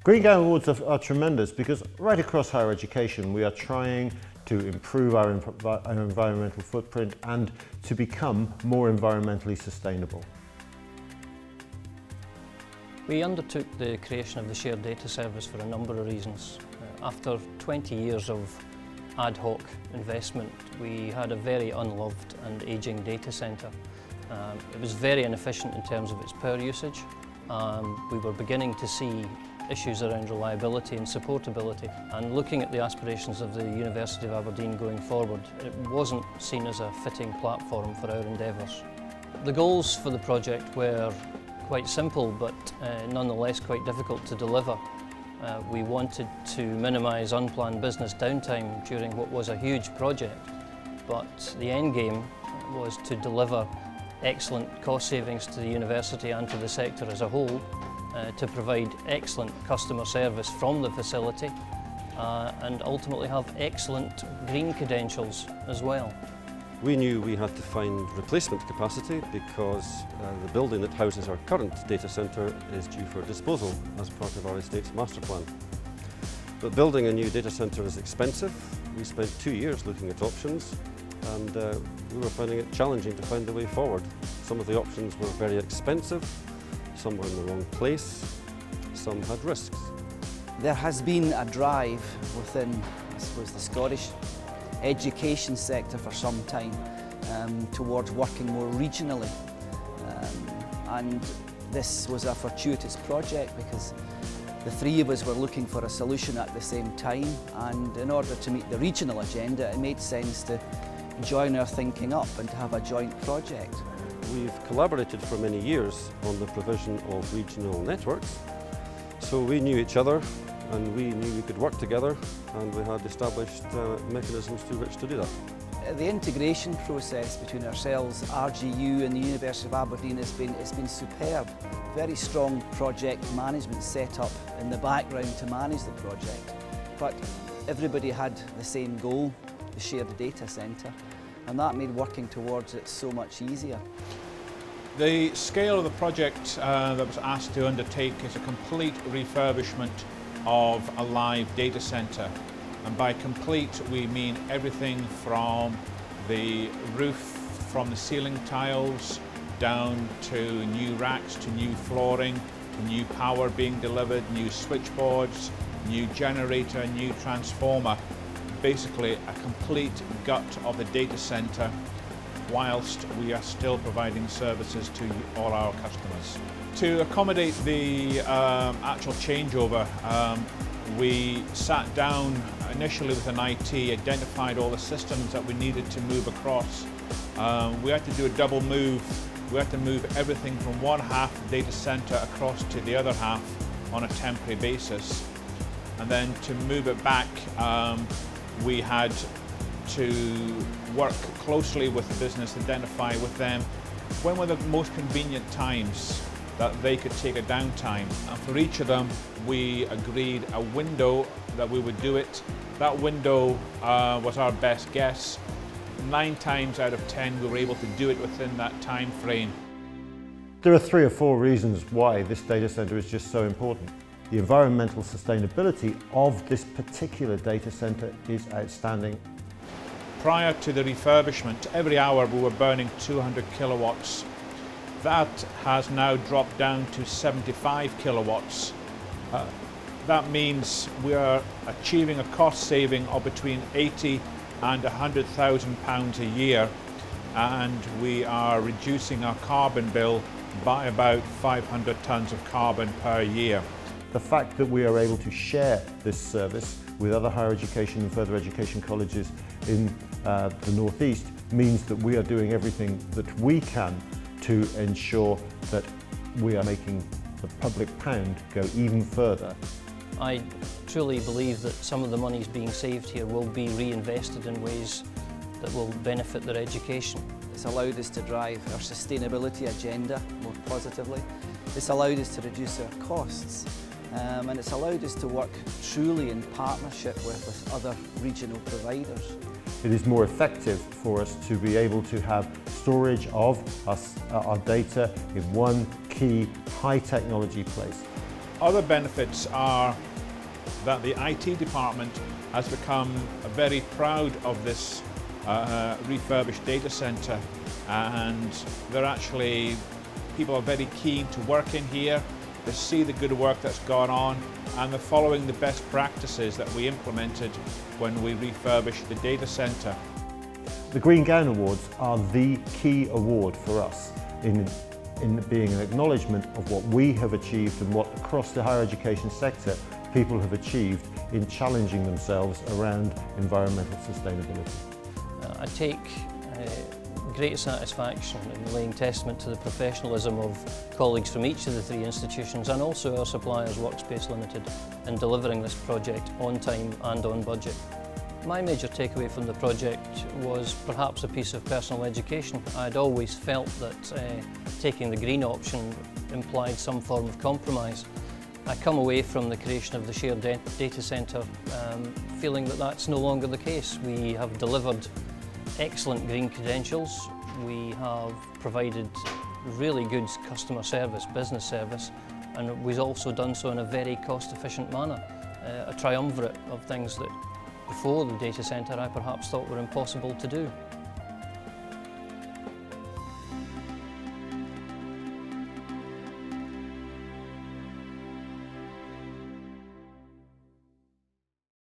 Green Gown Awards are tremendous because right across higher education we are trying to improve our environmental footprint and to become more environmentally sustainable. We undertook the creation of the shared data service for a number of reasons. After 20 years of ad hoc investment, we had a very unloved and ageing data centre. It was very inefficient in terms of its power usage. We were beginning to see issues around reliability and supportability, and looking at the aspirations of the University of Aberdeen going forward, it wasn't seen as a fitting platform for our endeavours. The goals for the project were quite simple but nonetheless quite difficult to deliver. We wanted to minimise unplanned business downtime during what was a huge project, but the end game was to deliver excellent cost savings to the university and to the sector as a whole, to provide excellent customer service from the facility and ultimately have excellent green credentials as well. We knew we had to find replacement capacity because the building that houses our current data centre is due for disposal as part of our estate's master plan. But building a new data centre is expensive. We spent 2 years looking at options and we were finding it challenging to find the way forward. Some of the options were very expensive, some were in the wrong place, some had risks. There has been a drive within, I suppose, the Scottish education sector for some time towards working more regionally. And this was a fortuitous project because the three of us were looking for a solution at the same time, and in order to meet the regional agenda it made sense to join our thinking up and to have a joint project. We've collaborated for many years on the provision of regional networks, so we knew each other and we knew we could work together, and we had established mechanisms through which to do that. The integration process between ourselves, RGU and the University of Aberdeen has been superb. Very strong project management set up in the background to manage the project, but everybody had the same goal, the shared data centre, and that made working towards it so much easier. The scale of the project that was asked to undertake is a complete refurbishment of a live data centre, and by complete we mean everything from the roof, from the ceiling tiles down to new racks, to new flooring, to new power being delivered, new switchboards, new generator, new transformer. Basically a complete gut of the data centre whilst we are still providing services to all our customers. To accommodate the actual changeover, we sat down initially with an IT, identified all the systems that we needed to move across. We had to do a double move. We had to move everything from one half of the data centre across to the other half on a temporary basis. And then to move it back, we had to work closely with the business, identify with them when were the most convenient times that they could take a downtime. And for each of them, we agreed a window that we would do it. That window was our best guess. 9 times out of 10, we were able to do it within that time frame. There are 3 or 4 reasons why this data centre is just so important. The environmental sustainability of this particular data centre is outstanding. Prior to the refurbishment, every hour we were burning 200 kilowatts. That has now dropped down to 75 kilowatts. That means we are achieving a cost saving of between 80 and £100,000 a year, and we are reducing our carbon bill by about 500 tonnes of carbon per year. The fact that we are able to share this service with other higher education and further education colleges in the North East means that we are doing everything that we can to ensure that we are making the public pound go even further. I truly believe that some of the monies being saved here will be reinvested in ways that will benefit their education. It's allowed us to drive our sustainability agenda more positively. It's allowed us to reduce our costs. And it's allowed us to work truly in partnership with other regional providers. It is more effective for us to be able to have storage of our data in one key high technology place. Other benefits are that the IT department has become very proud of this refurbished data centre, and people are very keen to work in here. They see the good work that's gone on, and they're following the best practices that we implemented when we refurbished the data centre. The Green Gown Awards are the key award for us in being an acknowledgement of what we have achieved and what across the higher education sector people have achieved in challenging themselves around environmental sustainability. I take great satisfaction in laying testament to the professionalism of colleagues from each of the three institutions and also our suppliers, Workspace Limited, in delivering this project on time and on budget. My major takeaway from the project was perhaps a piece of personal education. I'd always felt that taking the green option implied some form of compromise. I come away from the creation of the shared data centre feeling that that's no longer the case. We have delivered excellent green credentials, we have provided really good customer service, business service, and we've also done so in a very cost-efficient manner. A triumvirate of things that before the data centre I perhaps thought were impossible to do.